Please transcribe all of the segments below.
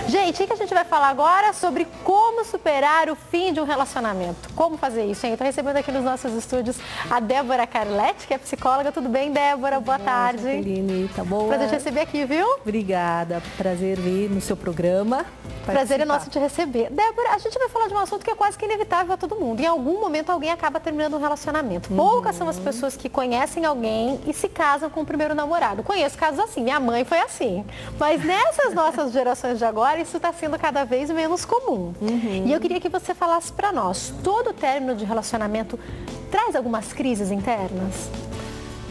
Gente, o que a gente vai falar agora sobre como superar o fim de um relacionamento? Como fazer isso, hein? Estou recebendo aqui nos nossos estúdios a Débora Carletti, que é psicóloga. Tudo bem, Débora? Boa tarde. Jaqueline, tá boa? Prazer te receber aqui, viu? Obrigada. Prazer vir no seu programa. Prazer é nosso te receber. Débora, a gente vai falar de um assunto que é quase que inevitável a todo mundo. Em algum momento alguém acaba terminando um relacionamento. Poucas são as pessoas que conhecem alguém e se casam com o primeiro namorado. Conheço casos assim, minha mãe foi assim. Mas nessas nossas gerações de agora, isso está sendo cada vez menos comum. E eu queria que você falasse para nós, todo término de relacionamento traz algumas crises internas?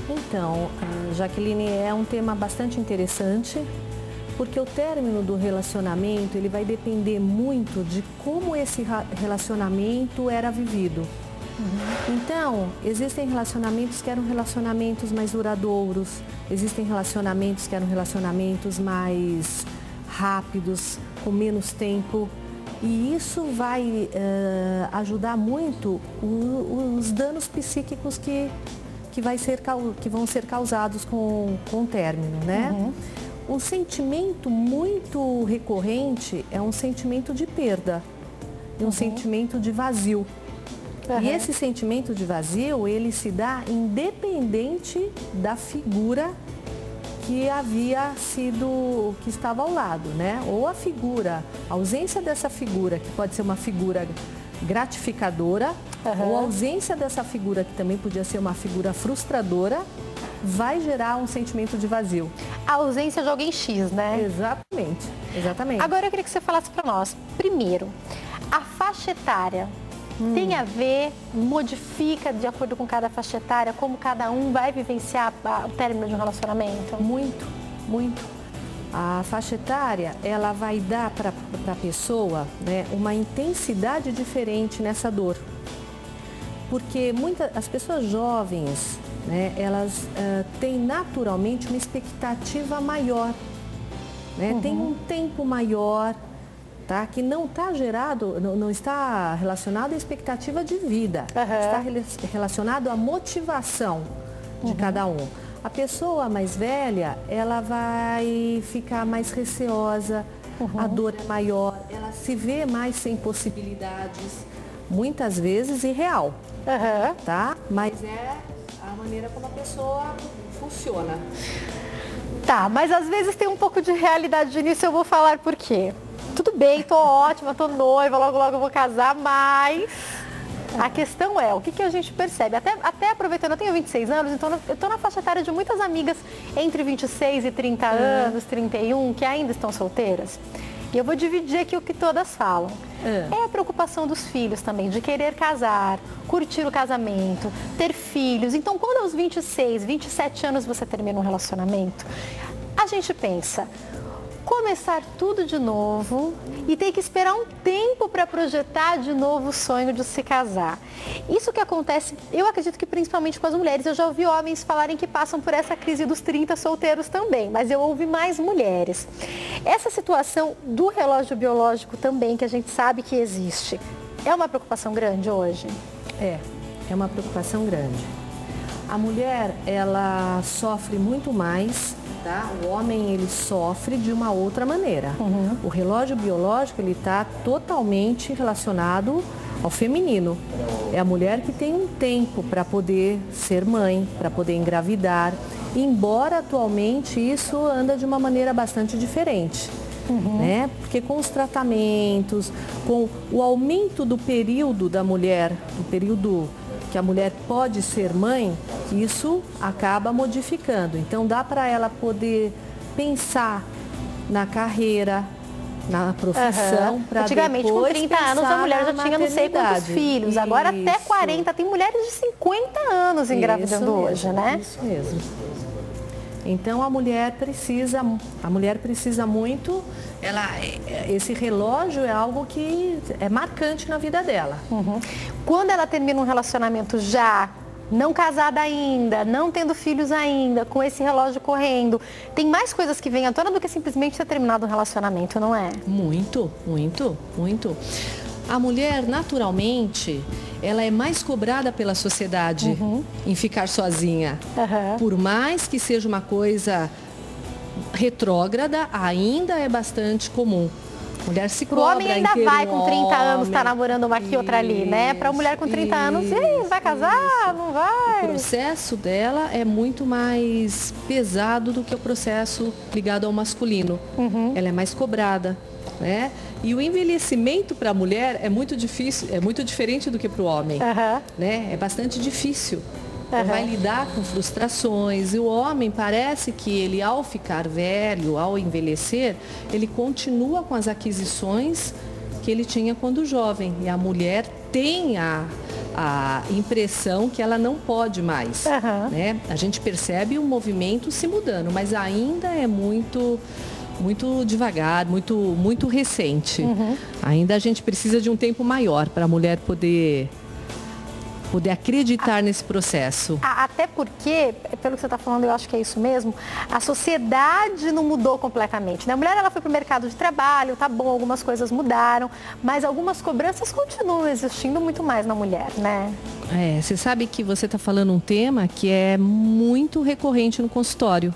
Então, Jaqueline, é um tema bastante interessante, porque o término do relacionamento, ele vai depender muito de como esse relacionamento era vivido. Então, existem relacionamentos que eram relacionamentos mais duradouros, existem relacionamentos que eram relacionamentos mais rápidos, com menos tempo. E isso vai ajudar muito os danos psíquicos que vão ser causados com o término, né? Um sentimento muito recorrente é um sentimento de perda, é um sentimento de vazio. E esse sentimento de vazio, ele se dá independente da figura que que estava ao lado, né? Ou a ausência dessa figura, que pode ser uma figura gratificadora, ou a ausência dessa figura, que também podia ser uma figura frustradora, vai gerar um sentimento de vazio. A ausência de alguém X, né? Exatamente, exatamente. Agora eu queria que você falasse para nós, primeiro, a faixa etária tem a ver, modifica de acordo com cada faixa etária, como cada um vai vivenciar o término de um relacionamento? Muito, muito. A faixa etária, ela vai dar para a pessoa, né, uma intensidade diferente nessa dor. Porque as pessoas jovens, né, elas têm naturalmente uma expectativa maior, né? Tem um tempo maior, tá? Que não está relacionado à expectativa de vida, está relacionado à motivação de cada um. A pessoa mais velha, ela vai ficar mais receosa, a dor é maior, ela se vê mais sem possibilidades, muitas vezes irreal, tá? Mas é a maneira como a pessoa funciona. Tá, mas às vezes tem um pouco de realidade nisso, eu vou falar por quê. Tudo bem, tô ótima, tô noiva, logo logo eu vou casar, mas a questão é, o que a gente percebe? Até aproveitando, eu tenho 26 anos, então eu tô na faixa etária de muitas amigas entre 26 e 30 anos, 31, que ainda estão solteiras. E eu vou dividir aqui o que todas falam. É a preocupação dos filhos também, de querer casar, curtir o casamento, ter filhos. Então, quando aos 26, 27 anos você termina um relacionamento, a gente pensa, começar tudo de novo e ter que esperar um tempo para projetar de novo o sonho de se casar. Isso que acontece, eu acredito que principalmente com as mulheres. Eu já ouvi homens falarem que passam por essa crise dos 30 solteiros também, mas eu ouvi mais mulheres. Essa situação do relógio biológico também, que a gente sabe que existe, é uma preocupação grande hoje? É uma preocupação grande. A mulher, ela sofre muito mais, tá? O homem, ele sofre de uma outra maneira. O relógio biológico, ele está totalmente relacionado ao feminino. É a mulher que tem um tempo para poder ser mãe, para poder engravidar, embora atualmente isso anda de uma maneira bastante diferente. Né? Porque com os tratamentos, com o aumento do período da mulher, do período que a mulher pode ser mãe, isso acaba modificando. Então dá para ela poder pensar na carreira, na profissão, para antigamente, com 30 anos, a mulher já tinha não sei quantos filhos. Agora até 40, tem mulheres de 50 anos engravidando hoje, né? Isso mesmo. Então a mulher precisa muito, esse relógio é algo que é marcante na vida dela. Quando ela termina um relacionamento já não casada ainda, não tendo filhos ainda, com esse relógio correndo, tem mais coisas que vêm à tona do que simplesmente ter terminado um relacionamento, não é? Muito, muito, muito. A mulher, naturalmente, ela é mais cobrada pela sociedade em ficar sozinha. Por mais que seja uma coisa retrógrada ainda é bastante comum. Mulher se cobra. O homem ainda vai com 30 anos, tá namorando uma aqui, outra ali, né? Pra mulher com 30 anos, e aí, vai casar? Não vai? O processo dela é muito mais pesado do que o processo ligado ao masculino. Ela é mais cobrada, né? E o envelhecimento para a mulher é muito difícil, é muito diferente do que para o homem, né? É bastante difícil. Vai lidar com frustrações. E o homem parece que ele, ao ficar velho, ao envelhecer, ele continua com as aquisições que ele tinha quando jovem. E a mulher tem a impressão que ela não pode mais. Né? A gente percebe o movimento se mudando, mas ainda é muito devagar, muito recente. Ainda a gente precisa de um tempo maior para a mulher poder acreditar nesse processo. Até porque, pelo que você está falando, eu acho que é isso mesmo, a sociedade não mudou completamente, né? A mulher, ela foi para o mercado de trabalho, tá bom, algumas coisas mudaram, mas algumas cobranças continuam existindo muito mais na mulher, né? Você sabe que você está falando um tema que é muito recorrente no consultório.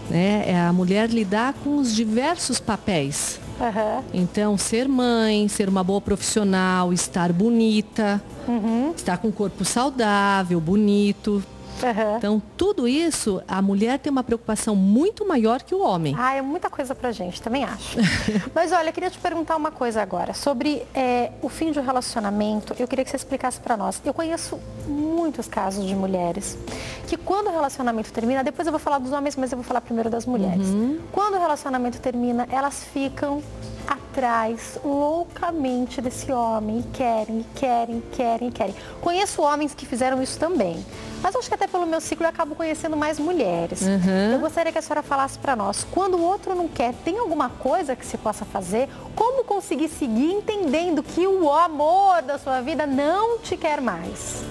Né? É a mulher lidar com os diversos papéis. Então, ser mãe, ser uma boa profissional, estar bonita, estar com um corpo saudável, bonito. Então, tudo isso, a mulher tem uma preocupação muito maior que o homem. É muita coisa pra gente, também acho. Mas olha, eu queria te perguntar uma coisa agora, sobre o fim de um relacionamento. Eu queria que você explicasse pra nós. Eu conheço muitos casos de mulheres que quando o relacionamento termina, depois eu vou falar dos homens, mas eu vou falar primeiro das mulheres. Quando o relacionamento termina, elas ficam atrás loucamente desse homem e querem. Conheço homens que fizeram isso também, mas acho que até pelo meu ciclo eu acabo conhecendo mais mulheres. Eu gostaria que a senhora falasse para nós, quando o outro não quer, tem alguma coisa que se possa fazer? Como conseguir seguir entendendo que o amor da sua vida não te quer mais?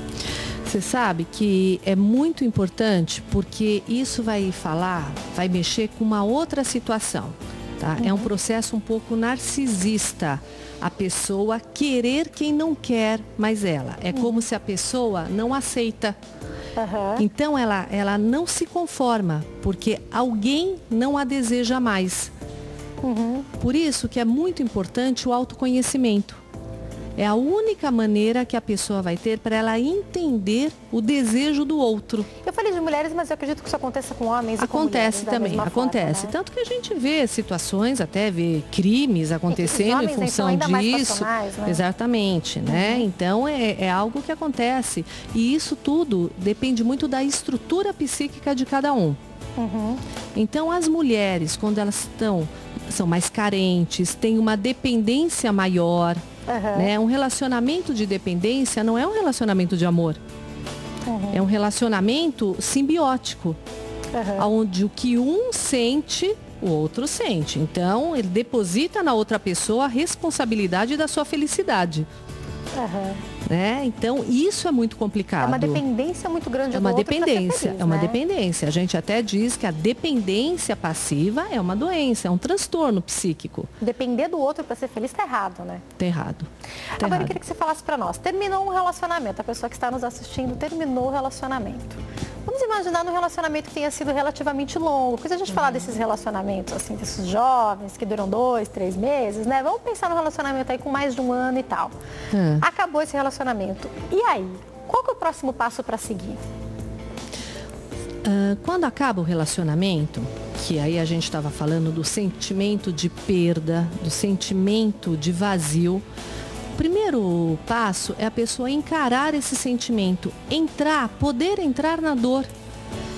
Você sabe que é muito importante porque isso vai mexer com uma outra situação. Tá? É um processo um pouco narcisista, a pessoa querer quem não quer mais ela. É como se a pessoa não aceita. Então ela não se conforma, porque alguém não a deseja mais. Por isso que é muito importante o autoconhecimento. É a única maneira que a pessoa vai ter para ela entender o desejo do outro. Eu falei de mulheres, mas eu acredito que isso aconteça com homens e com mulheres. Acontece também, acontece. Forma, né? Tanto que a gente vê situações, até vê crimes acontecendo em função disso. Né? Exatamente, né? Então é algo que acontece. E isso tudo depende muito da estrutura psíquica de cada um. Então as mulheres, quando elas são mais carentes, têm uma dependência maior. Né? Um relacionamento de dependência não é um relacionamento de amor. É um relacionamento simbiótico. Onde o que um sente, o outro sente. Então, ele deposita na outra pessoa a responsabilidade da sua felicidade. Né? Então, isso é muito complicado. É uma dependência muito grande do outro. É uma dependência. A gente até diz que a dependência passiva é uma doença, é um transtorno psíquico. Depender do outro para ser feliz está errado, né? Está errado. Agora eu queria que você falasse para nós. Terminou um relacionamento, a pessoa que está nos assistindo terminou o relacionamento. Vamos imaginar num relacionamento que tenha sido relativamente longo. Porque se a gente falar desses relacionamentos, assim, desses jovens que duram 2, 3 meses, né? Vamos pensar no relacionamento aí com mais de 1 ano e tal. Acabou esse relacionamento. E aí? Qual que é o próximo passo para seguir? Quando acaba o relacionamento, que aí a gente estava falando do sentimento de perda, do sentimento de vazio, o primeiro passo é a pessoa encarar esse sentimento, poder entrar na dor,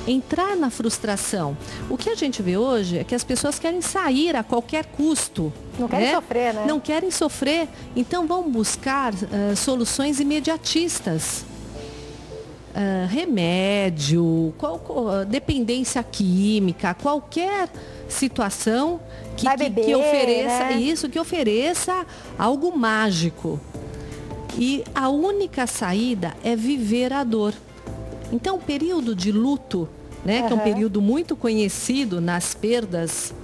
entrar na frustração. O que a gente vê hoje é que as pessoas querem sair a qualquer custo. Não querem sofrer, né? Não querem sofrer, então vão buscar soluções imediatistas. Remédio, dependência química, qualquer situação que ofereça, né? Que ofereça algo mágico. E a única saída é viver a dor. Então, o período de luto, né, que é um período muito conhecido nas perdas,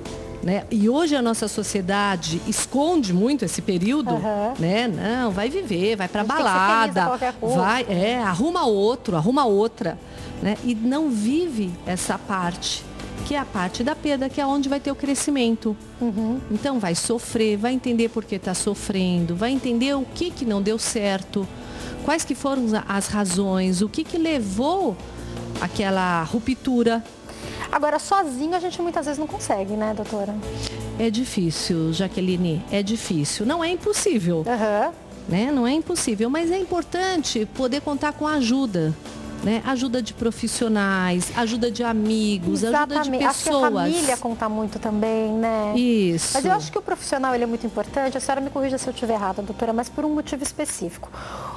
né? E hoje a nossa sociedade esconde muito esse período, né? Não, vai viver, vai pra balada, arruma outra, né? E não vive essa parte que é a parte da perda, que é onde vai ter o crescimento. Então vai sofrer, vai entender por que está sofrendo, vai entender o que não deu certo, quais que foram as razões, o que levou àquela ruptura. Agora, sozinho a gente muitas vezes não consegue, né, doutora? É difícil, Jaqueline, é difícil. Não é impossível, né? Não é impossível, mas é importante poder contar com ajuda. Né? Ajuda de profissionais, ajuda de amigos, ajuda de pessoas. Acho que a família conta muito também, né? Isso. Mas eu acho que o profissional ele é muito importante. A senhora me corrija se eu estiver errada, doutora, mas por um motivo específico.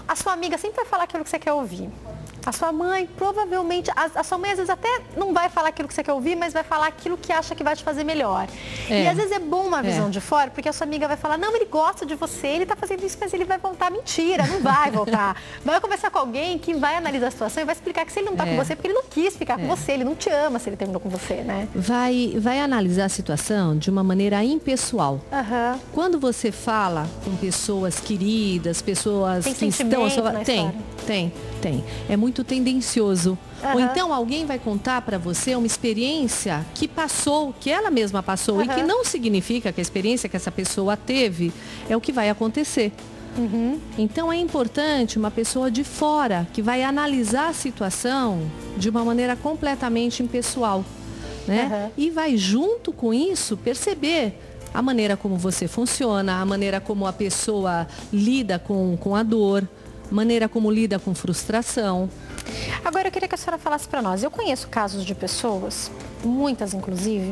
A sua amiga sempre vai falar aquilo que você quer ouvir. A sua mãe, provavelmente, a sua mãe às vezes até não vai falar aquilo que você quer ouvir, mas vai falar aquilo que acha que vai te fazer melhor. E às vezes é bom uma visão de fora, porque a sua amiga vai falar, não, ele gosta de você, ele tá fazendo isso, mas ele vai voltar. Mentira, não vai voltar. Vai conversar com alguém que vai analisar a situação e vai explicar que se ele não tá com você, porque ele não quis ficar com você, ele não te ama se ele terminou com você, né? Vai analisar a situação de uma maneira impessoal. Quando você fala com pessoas queridas, pessoas que estão... Tem. É muito tendencioso. Ou então alguém vai contar para você uma experiência que passou, que ela mesma passou, e que não significa que a experiência que essa pessoa teve é o que vai acontecer. Então é importante uma pessoa de fora que vai analisar a situação de uma maneira completamente impessoal, né? E vai junto com isso perceber a maneira como você funciona, a maneira como a pessoa lida com a dor, maneira como lida com frustração. Agora eu queria que a senhora falasse para nós. Eu conheço casos de pessoas, muitas inclusive,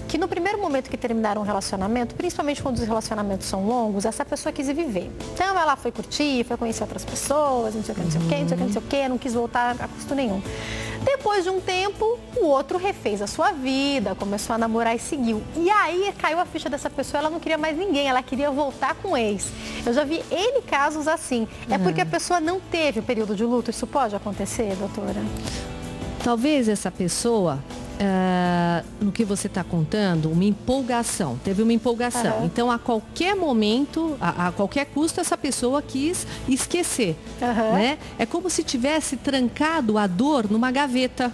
que no primeiro momento que terminaram um relacionamento, principalmente quando os relacionamentos são longos, essa pessoa quis ir viver. Então ela foi curtir, foi conhecer outras pessoas, não sei o que, não sei o que, não sei o que, não sei o que, não quis voltar a custo nenhum. Depois de um tempo, o outro refez a sua vida, começou a namorar e seguiu. E aí caiu a ficha dessa pessoa, ela não queria mais ninguém, ela queria voltar com o ex. Eu já vi N casos assim. É porque a pessoa não teve o período de luto? Isso pode acontecer, doutora? Talvez essa pessoa, no que você está contando, uma empolgação. Teve uma empolgação. Então, a qualquer momento, a qualquer custo, essa pessoa quis esquecer. Né? É como se tivesse trancado a dor numa gaveta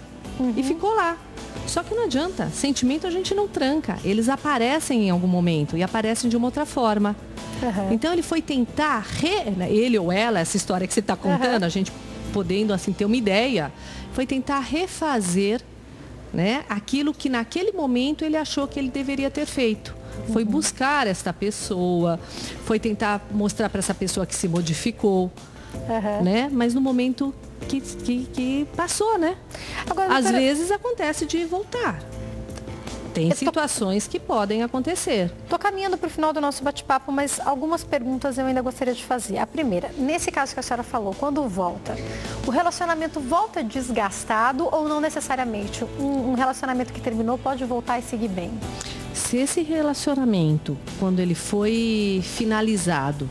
e ficou lá. Só que não adianta. Sentimento a gente não tranca. Eles aparecem em algum momento e aparecem de uma outra forma. Então, ele foi tentar, ele ou ela, essa história que você está contando, a gente podendo assim ter uma ideia, foi tentar refazer, né, aquilo que naquele momento ele achou que ele deveria ter feito. Foi buscar esta pessoa, foi tentar mostrar para essa pessoa que se modificou, né? Mas no momento que passou, né? Agora, às vezes acontece de voltar. Tem situações que podem acontecer. Estou caminhando para o final do nosso bate-papo, mas algumas perguntas eu ainda gostaria de fazer. A primeira, nesse caso que a senhora falou, quando volta, o relacionamento volta desgastado ou não necessariamente? Um relacionamento que terminou pode voltar e seguir bem? Se esse relacionamento, quando ele foi finalizado,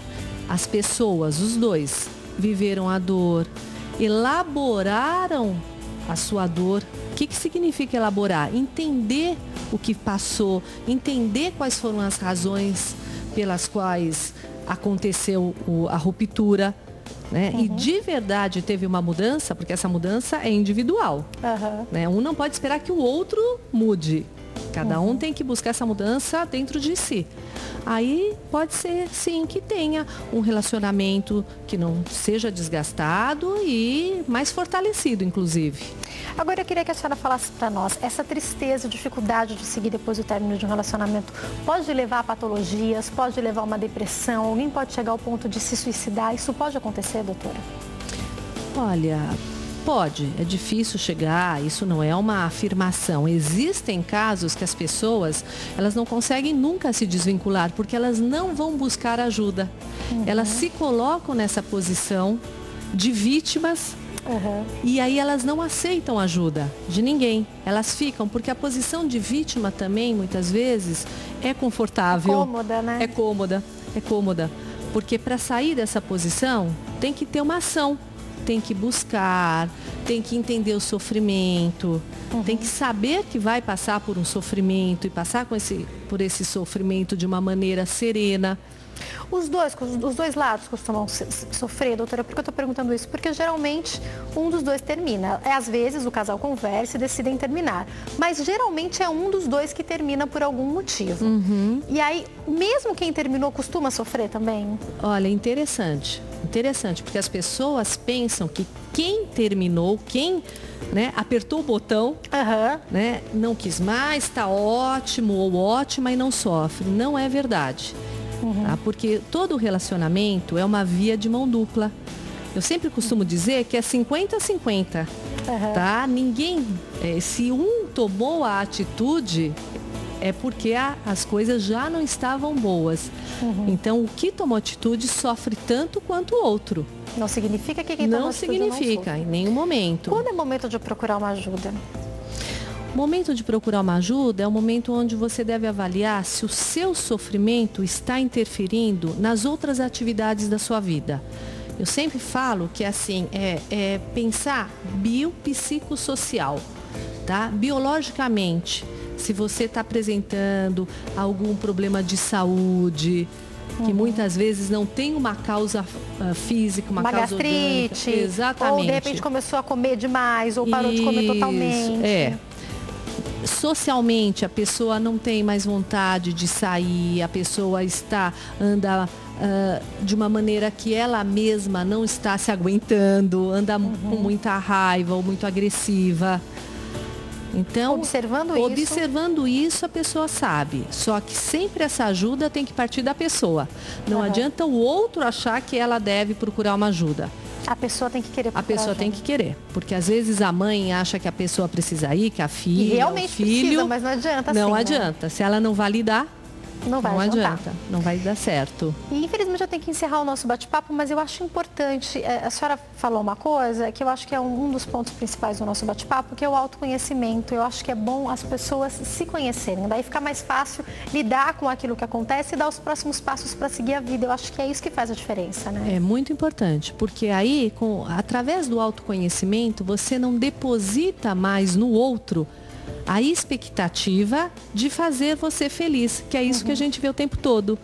as pessoas, os dois, viveram a dor, elaboraram a sua dor. O que significa elaborar? Entender o que passou, entender quais foram as razões pelas quais aconteceu a ruptura, né? E de verdade teve uma mudança, porque essa mudança é individual. Né? Um não pode esperar que o outro mude. Cada um tem que buscar essa mudança dentro de si. Aí pode ser, sim, que tenha um relacionamento que não seja desgastado e mais fortalecido, inclusive. Agora eu queria que a senhora falasse para nós, essa tristeza, dificuldade de seguir depois do término de um relacionamento, pode levar a patologias, pode levar a uma depressão, alguém pode chegar ao ponto de se suicidar, isso pode acontecer, doutora? Olha, pode, é difícil chegar, isso não é uma afirmação. Existem casos que as pessoas, elas não conseguem nunca se desvincular, porque elas não vão buscar ajuda. Elas se colocam nessa posição de vítimas, e aí elas não aceitam ajuda de ninguém. Elas ficam, porque a posição de vítima também, muitas vezes, é confortável. É cômoda, né? É cômoda. Porque para sair dessa posição, tem que ter uma ação. Tem que buscar, tem que entender o sofrimento, tem que saber que vai passar por um sofrimento e passar por esse sofrimento de uma maneira serena, Os dois lados costumam sofrer, doutora? Por que eu estou perguntando isso? Porque geralmente um dos dois termina. Às vezes o casal conversa e decidem terminar. Mas geralmente é um dos dois que termina por algum motivo. E aí, mesmo quem terminou costuma sofrer também? Olha, interessante. Interessante, porque as pessoas pensam que quem terminou, quem apertou o botão, não quis mais, está ótimo ou ótima e não sofre. Não é verdade. Tá? Porque todo relacionamento é uma via de mão dupla. Eu sempre costumo dizer que é 50-50. Tá? Ninguém, se um tomou a atitude, é porque as coisas já não estavam boas. Então, o que tomou atitude sofre tanto quanto o outro. Não significa que quem tomou atitude não sofre. Não significa, em nenhum momento. Quando é momento de procurar uma ajuda? O momento de procurar uma ajuda é o momento onde você deve avaliar se o seu sofrimento está interferindo nas outras atividades da sua vida. Eu sempre falo que assim, é pensar biopsicossocial, tá? Biologicamente, se você está apresentando algum problema de saúde, que muitas vezes não tem uma causa física, uma causa gastrite, orgânica. Exatamente. Ou de repente começou a comer demais, ou parou de comer totalmente. Socialmente, a pessoa não tem mais vontade de sair, a pessoa anda de uma maneira que ela mesma não está se aguentando, anda com muita raiva ou muito agressiva. Então, observando isso, a pessoa sabe. Só que sempre essa ajuda tem que partir da pessoa. Não adianta o outro achar que ela deve procurar uma ajuda. A pessoa tem que querer procurar ajuda. A pessoa tem que querer. Porque às vezes a mãe acha que a pessoa precisa ir, que a filha, realmente o filho... precisa, mas não adianta Não assim, adianta. Se ela não validar, não adianta, não vai dar certo. E infelizmente eu tenho que encerrar o nosso bate-papo, mas eu acho importante, a senhora falou uma coisa que eu acho que é um dos pontos principais do nosso bate-papo, que é o autoconhecimento. Eu acho que é bom as pessoas se conhecerem, daí fica mais fácil lidar com aquilo que acontece e dar os próximos passos para seguir a vida. Eu acho que é isso que faz a diferença, né? É muito importante, porque aí, através do autoconhecimento, você não deposita mais no outro a expectativa de fazer você feliz, que é isso que a gente vê o tempo todo,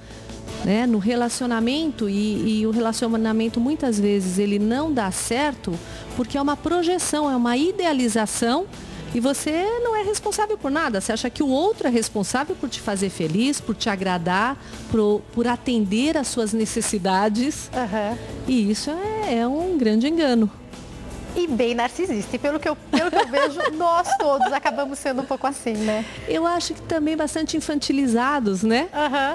né? No relacionamento, e o relacionamento muitas vezes ele não dá certo porque é uma projeção, é uma idealização e você não é responsável por nada. Você acha que o outro é responsável por te fazer feliz, por te agradar, por atender às suas necessidades. E isso é um grande engano. E bem narcisista. E pelo que eu vejo, nós todos acabamos sendo um pouco assim, né? Eu acho que também bastante infantilizados, né?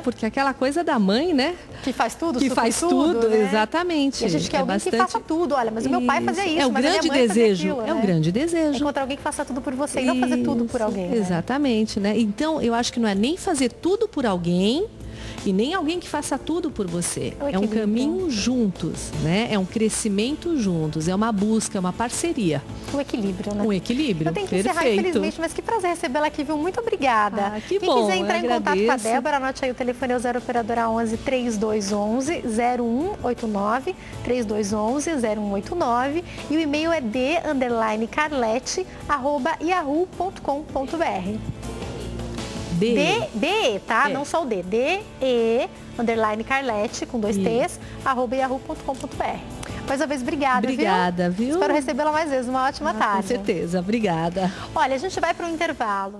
Porque aquela coisa da mãe, né? Que faz tudo, que faz tudo, né? Exatamente. E a gente quer alguém que faça tudo. Olha, mas o meu pai fazia isso, é o mas grande a minha mãe desejo, fazia aquilo, é o grande desejo. Encontrar alguém que faça tudo por você e não fazer tudo por alguém. Exatamente, né? Então, eu acho que não é nem fazer tudo por alguém, e nem alguém que faça tudo por você. É um caminho juntos, né? É um crescimento juntos, é uma busca, é uma parceria. Um equilíbrio, né? Um equilíbrio, eu tenho que encerrar, infelizmente, mas que prazer recebê-la aqui, viu? Muito obrigada. Que Quem bom, quiser entrar em contato com a Débora, anote aí o telefone, é o 0 operadora 11 3211 0189, 3211 0189, e o e-mail é d_carlete@yahoo.com.br. D, tá? Não só o D. D_Carlete, com 2 T's, @yahoo.com.br. Mais uma vez, obrigada, viu? Espero recebê-la mais vezes. Uma ótima tarde. Com certeza, obrigada. Olha, a gente vai para o intervalo.